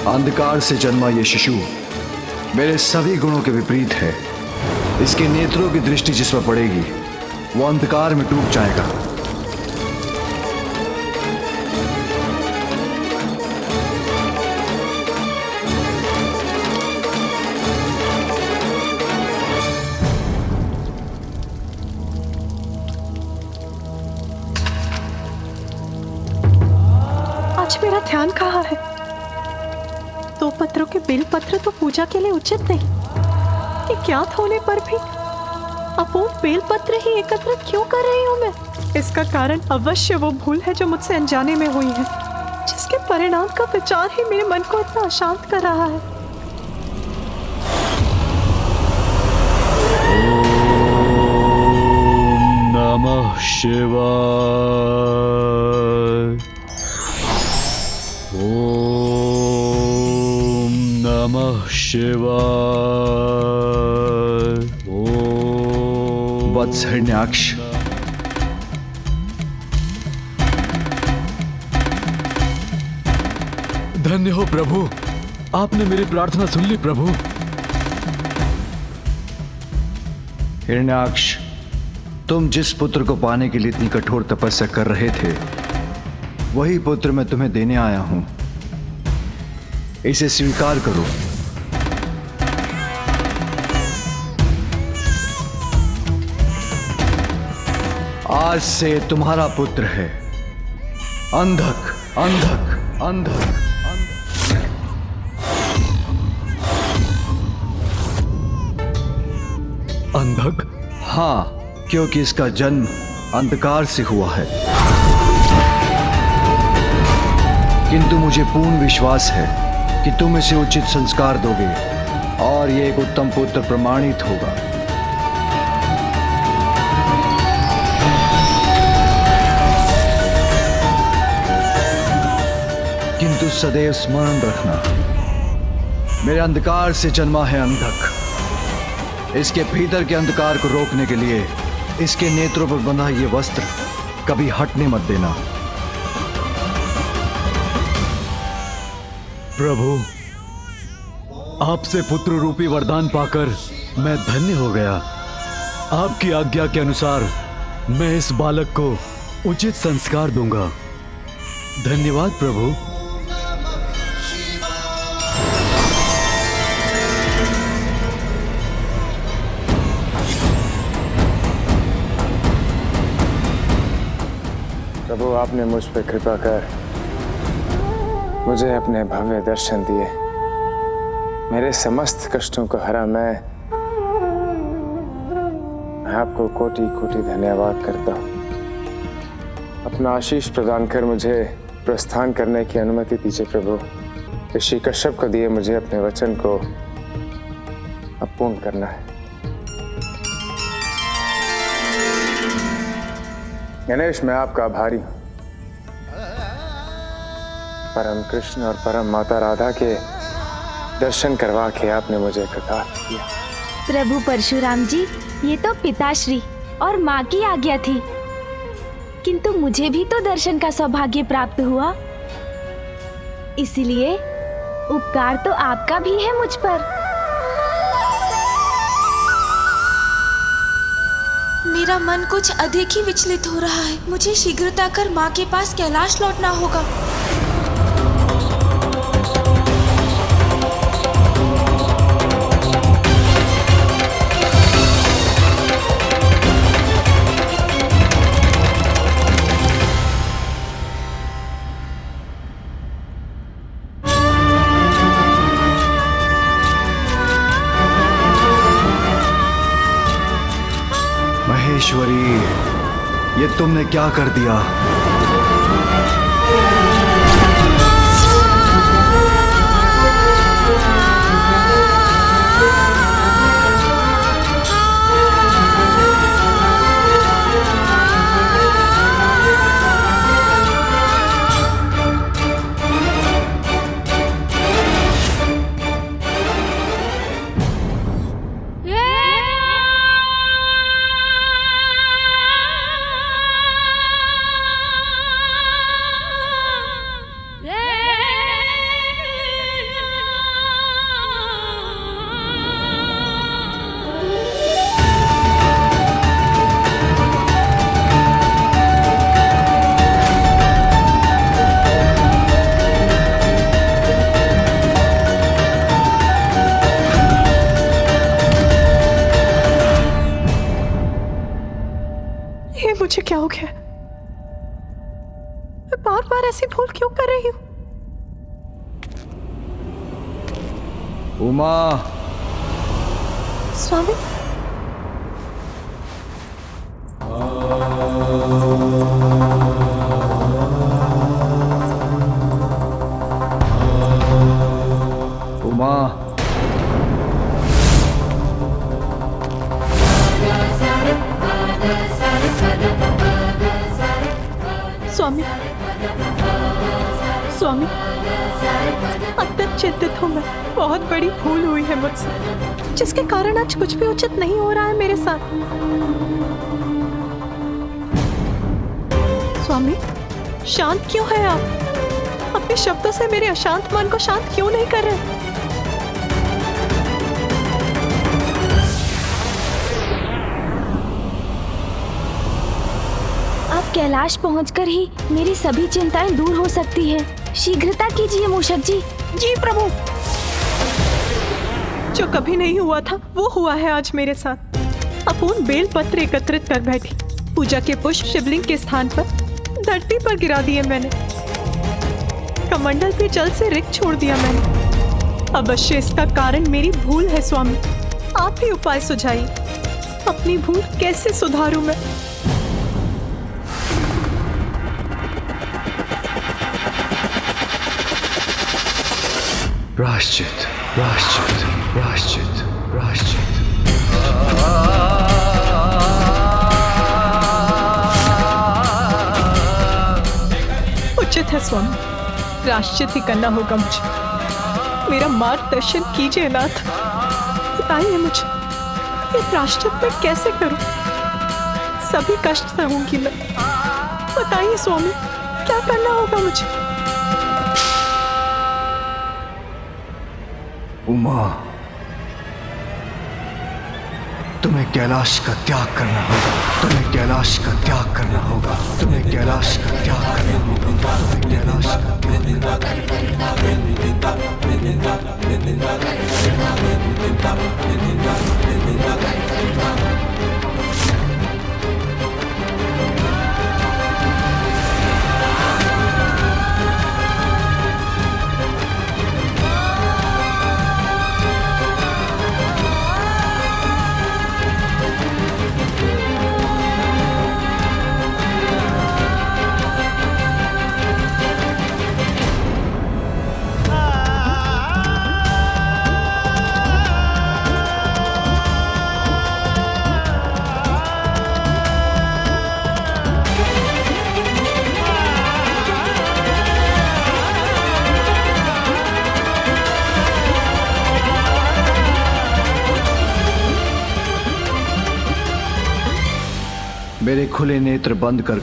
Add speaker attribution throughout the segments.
Speaker 1: अंधकार से जन्मा ये शिशु मेरे सभी गुणों के विपरीत है। इसके नेत्रों की दृष्टि जिस पर पड़ेगी वो अंधकार में डूब जाएगा।
Speaker 2: आज मेरा ध्यान कहाँ है? 2 पत्रों के बेलपत्र तो पूजा के लिए उचित नहीं। ये ज्ञात होने पर भी अपूर्ण बेलपत्र ही एकत्र क्यों कर रही हूँ मैं? इसका कारण अवश्य वो भूल है जो मुझसे अनजाने में हुई है, जिसके परिणाम का विचार ही मेरे मन को इतना अशांत कर रहा है।
Speaker 1: ओम नमः शिवाय। ओम नमः शिवाय। ओम वत्स हिरण्याक्ष,
Speaker 3: धन्य हो प्रभु, आपने मेरी प्रार्थना सुन ली प्रभु।
Speaker 1: हिरण्याक्ष, तुम जिस पुत्र को पाने के लिए इतनी कठोर तपस्या कर रहे थे वही पुत्र मैं तुम्हें देने आया हूं। इसे स्वीकार करो। आज से तुम्हारा पुत्र है अंधक, अंधक, अंधक,
Speaker 3: अंधक?
Speaker 1: हाँ, क्योंकि इसका जन्म अंधकार से हुआ है। किंतु मुझे पूर्ण विश्वास है कि तुम इसे उचित संस्कार दोगे और ये एक उत्तम पुत्र प्रमाणित होगा। किंतु सदैव स्मरण रखना, मेरे अंधकार से जन्मा है अंधक। इसके भीतर के अंधकार को रोकने के लिए इसके नेत्रों पर बंधा ये वस्त्र कभी हटने मत देना।
Speaker 3: प्रभु, आपसे पुत्र रूपी वरदान पाकर मैं धन्य हो गया। आपकी आज्ञा के अनुसार मैं इस बालक को उचित संस्कार दूंगा। धन्यवाद प्रभु।
Speaker 4: प्रभु, आपने मुझ पर कृपा कर मुझे अपने भव्य दर्शन दिए। मेरे समस्त कष्टों को हरा। मैं आपको कोटि कोटि धन्यवाद करता हूँ। अपना आशीष प्रदान कर मुझे प्रस्थान करने की अनुमति दीजिए प्रभु। ऋषि कश्यप को दिए मुझे अपने वचन को अपूर्ण करना है। गणेश, मैं आपका आभारी हूं। परम कृष्ण और परम माता राधा के दर्शन करवा के आपने मुझे कृतार्थ किया।
Speaker 5: प्रभु परशुराम जी, ये तो पिताश्री और माँ की आज्ञा थी, किंतु मुझे भी तो दर्शन का सौभाग्य प्राप्त हुआ। इसलिए उपकार तो आपका भी है मुझ पर।
Speaker 6: मेरा मन कुछ अधिक ही विचलित हो रहा है। मुझे शीघ्रता कर माँ के पास कैलाश लौटना होगा।
Speaker 1: महेश्वरी, ये तुमने क्या कर दिया?
Speaker 2: ये मुझे क्या हो गया? मैं बार बार ऐसी भूल क्यों कर रही हूँ?
Speaker 1: उमा,
Speaker 2: स्वामी,
Speaker 1: उमा,
Speaker 2: स्वामी, स्वामी, अत्यंत चिंतित हूँ मैं। बहुत बड़ी भूल हुई है मुझसे, जिसके कारण आज कुछ भी उचित नहीं हो रहा है मेरे साथ। स्वामी, शांत क्यों है आप? अपने शब्दों से मेरे अशांत मन को शांत क्यों नहीं कर रहे?
Speaker 5: आप कैलाश पहुंचकर ही मेरी सभी चिंताएं दूर हो सकती है। शीघ्रता कीजिए मूषक जी।
Speaker 2: जी प्रभु। जो कभी नहीं हुआ था वो हुआ है आज मेरे साथ। अपूर्ण बेल पत्र एकत्रित कर बैठी। पूजा के पुष्प शिवलिंग के स्थान पर धरती पर गिरा दिए मैंने। कमंडल भी जल से रिक्त छोड़ दिया मैंने। अवश्य इसका कारण मेरी भूल है स्वामी। आप ही उपाय सुझाइए। अपनी भूल कैसे सुधारूं मैं?
Speaker 1: प्रायश्चित, प्रायश्चित, प्रायश्चित, प्रायश्चित।
Speaker 2: उचित है स्वामी, प्रायश्चित ही करना होगा मुझे। मेरा मार्गदर्शन कीजिए नाथ। बताइए मुझे ये प्रायश्चित मैं कैसे करूं? सभी कष्ट सहूंगी मैं। बताइए स्वामी, क्या करना होगा मुझे?
Speaker 1: उमा, तुम्हें कैलाश का त्याग करना होगा। तुम्हें कैलाश का त्याग करना होगा। तुम्हें कैलाश का त्याग करना होगा। तुम्हें कैलाश का त्याग मेरे खुले नेत्र बंद कर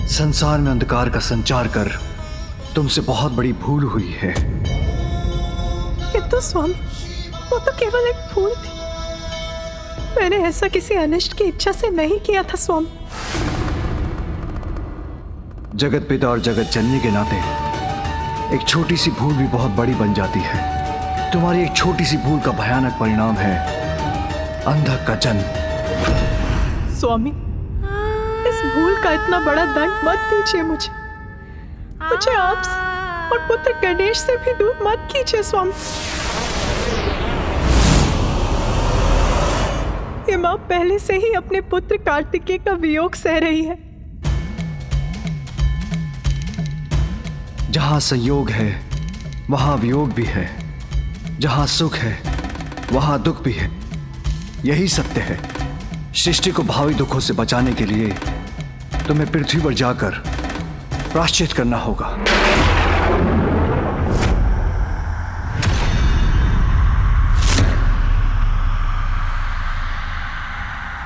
Speaker 1: संसार में अंधकार का संचार कर तुमसे बहुत बड़ी भूल हुई है।
Speaker 2: किंतु स्वामी, वो तो केवल एक भूल थी। मैंने ऐसा किसी अनिष्ट की इच्छा से नहीं किया था स्वामी।
Speaker 1: जगत पिता और जगत जननी के नाते एक छोटी सी भूल भी बहुत बड़ी बन जाती है। तुम्हारी एक छोटी सी भूल का भयानक परिणाम है अंधक का जन्म।
Speaker 2: स्वामी, इस भूल का इतना बड़ा दंड मत दीजिए मुझे। मुझे आपसे और पुत्र गणेश से भी दूर मत कीजिए स्वामी। ये मां पहले से ही अपने पुत्र कार्तिकेय का वियोग सह रही है।
Speaker 1: जहां संयोग है वहां वियोग भी है। जहां सुख है वहां दुख भी है। यही सत्य है। सृष्टि को भावी दुखों से बचाने के लिए तुम्हें पृथ्वी पर जाकर प्रायश्चित करना होगा।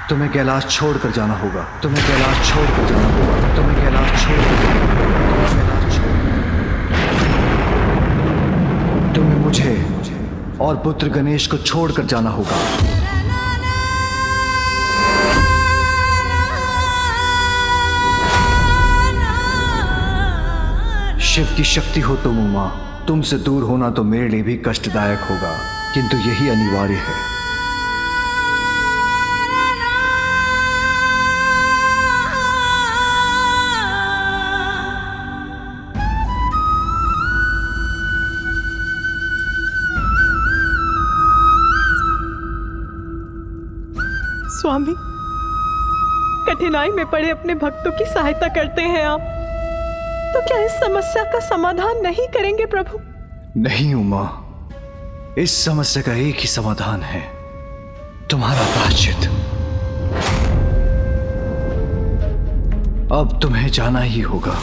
Speaker 1: तुम्हें कैलाश छोड़कर जाना होगा। तुम्हें कैलाश छोड़कर जाना होगा। तुम्हें कैलाश छोड़कर जाना होगा। तुम्हें मुझे और पुत्र गणेश को छोड़कर जाना होगा। शिव की शक्ति हो तुम उमा। तुमसे दूर होना तो मेरे लिए भी कष्टदायक होगा, किंतु यही अनिवार्य है।
Speaker 2: स्वामी, कठिनाई में पड़े अपने भक्तों की सहायता करते हैं आप, तो क्या इस समस्या का समाधान नहीं करेंगे प्रभु?
Speaker 1: नहीं उमा, इस समस्या का एक ही समाधान है, तुम्हारा प्रायश्चित। अब तुम्हें जाना ही होगा।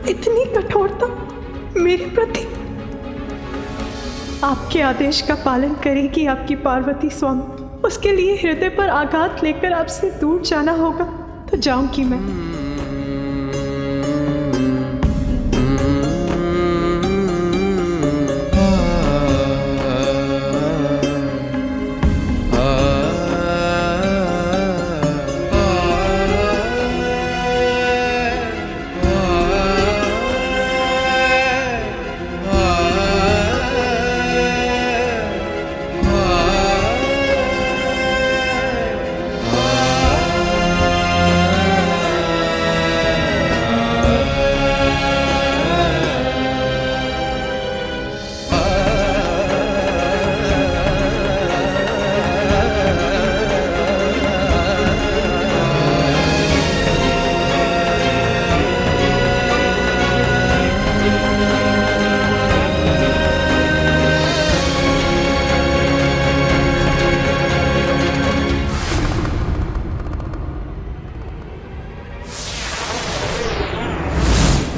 Speaker 2: इतनी कठोरता मेरे प्रति? आपके आदेश का पालन करेगी आपकी पार्वती स्वामी। उसके लिए हृदय पर आघात लेकर आपसे दूर जाना होगा तो जाऊंगी मैं।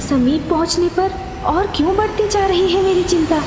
Speaker 5: समीप पहुंचने पर और क्यों बढ़ती जा रही है मेरी चिंता।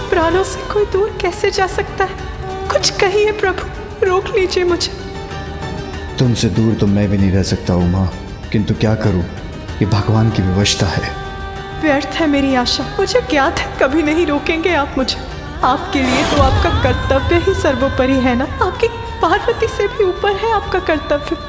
Speaker 2: प्राणों से कोई दूर कैसे जा सकता है? कुछ कहिए प्रभु, रोक लीजिए मुझे।
Speaker 1: तुमसे दूर तो मैं भी नहीं रह सकता उमा, किंतु क्या करूं, ये भगवान की विवशता है।
Speaker 2: व्यर्थ है मेरी आशा, मुझे ज्ञात है कभी नहीं रोकेंगे आप मुझे। आपके लिए तो आपका कर्तव्य ही सर्वोपरि है ना। आपकी पार्वती से भी ऊपर है आपका कर्तव्य।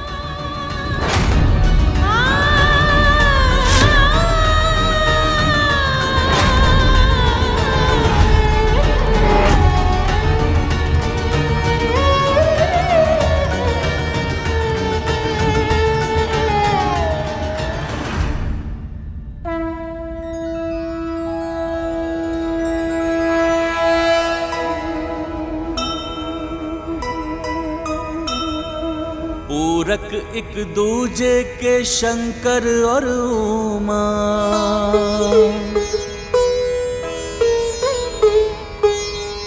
Speaker 7: पूरक एक दूजे के शंकर और उमा,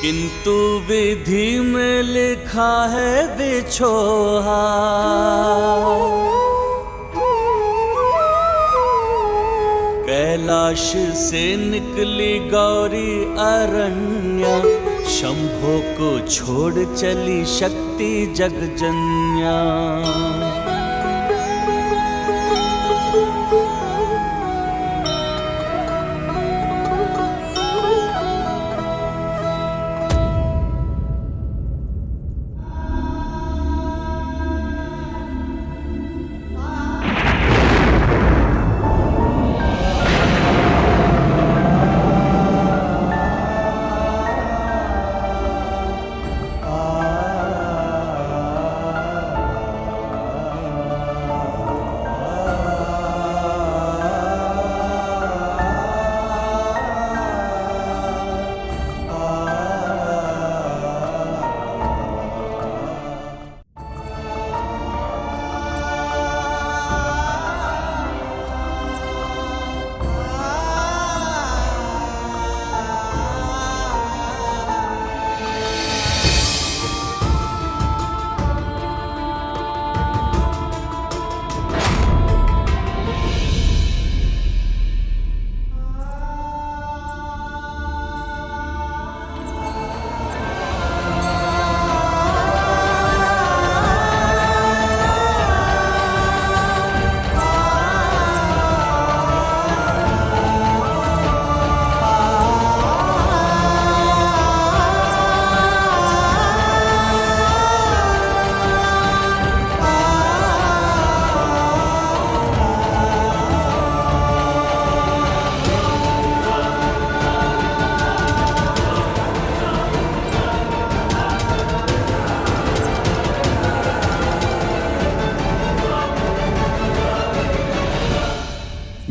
Speaker 7: किंतु विधि में लिखा है बिछोहा। कैलाश से निकली गौरी अरण्या, शंभो को छोड़ चली शक्ति जगजन्या।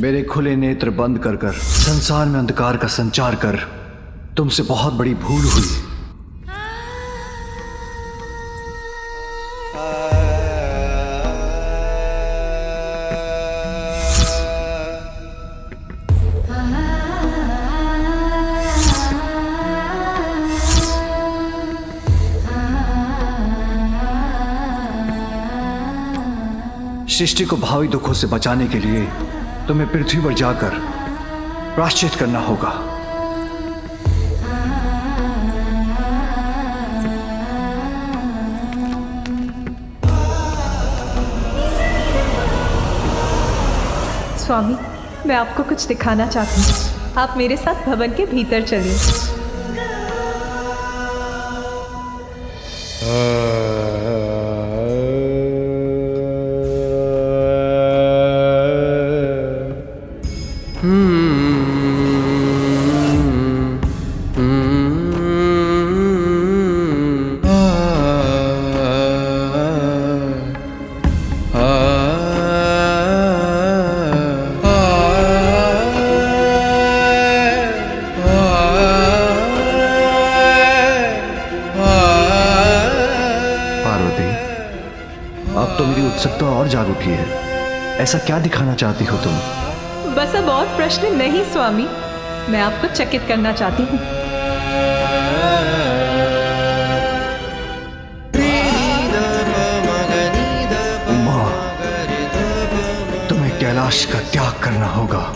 Speaker 1: मेरे खुले नेत्र बंद कर कर संसार में अंधकार का संचार कर तुमसे बहुत बड़ी भूल हुई। सृष्टि को भावी दुखों से बचाने के लिए तुम्हें पृथ्वी पर जाकर प्रायश्चित करना होगा।
Speaker 2: स्वामी, मैं आपको कुछ दिखाना चाहती हूँ। आप मेरे साथ भवन के भीतर चलिए।
Speaker 1: अब तो मेरी उत्सुकता और जाग उठी है। ऐसा क्या दिखाना चाहती हो तुम?
Speaker 2: बस अब और प्रश्न नहीं स्वामी, मैं आपको चकित करना चाहती हूँ।
Speaker 1: माँ, तुम्हें कैलाश का त्याग करना होगा।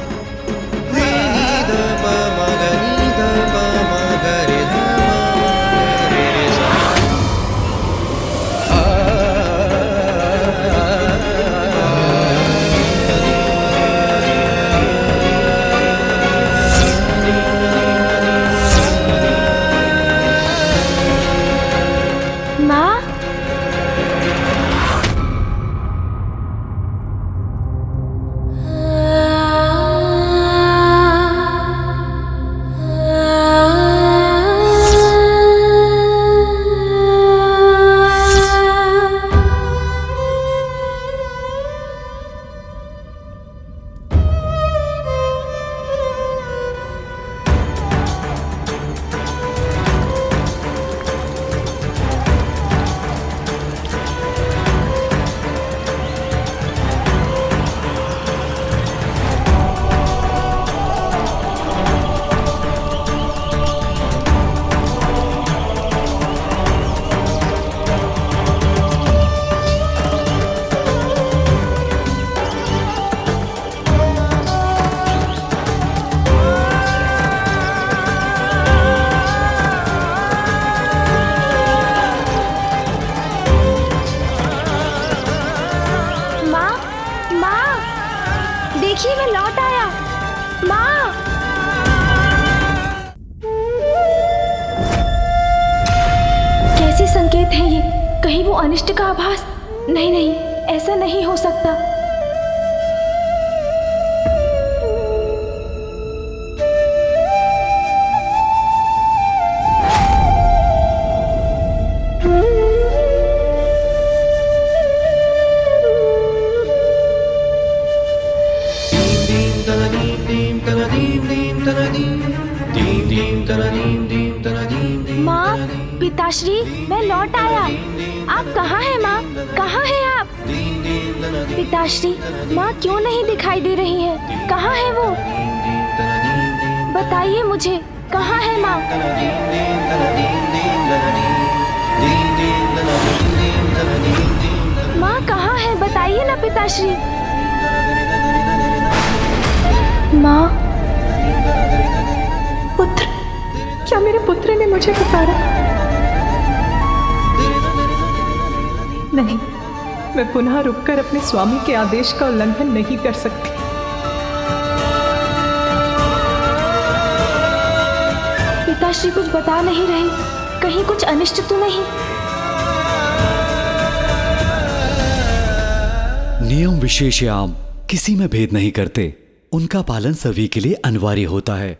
Speaker 5: देखिए मैं लौट आया। माँ, कैसे संकेत हैं ये? कहीं वो अनिष्ट का आभास? नहीं नहीं, ऐसा नहीं हो सकता। माँ, पिताश्री, मैं लौट आया। आप कहाँ हैं माँ? कहाँ हैं आप? पिताश्री, माँ क्यों नहीं दिखाई दे रही है? कहाँ है वो? बताइए मुझे, कहाँ है माँ? माँ कहाँ है? बताइए ना पिताश्री। माँ,
Speaker 2: पुत्र, क्या मेरे पुत्र ने मुझे पुकारा? नहीं, मैं पुनः रुककर अपने स्वामी के आदेश का उल्लंघन नहीं कर सकती।
Speaker 5: पिताश्री कुछ बता नहीं रहे, कहीं कुछ अनिष्ट तो नहीं?
Speaker 3: नियम विशेषयाम किसी में भेद नहीं करते, उनका पालन सभी के लिए अनिवार्य होता है।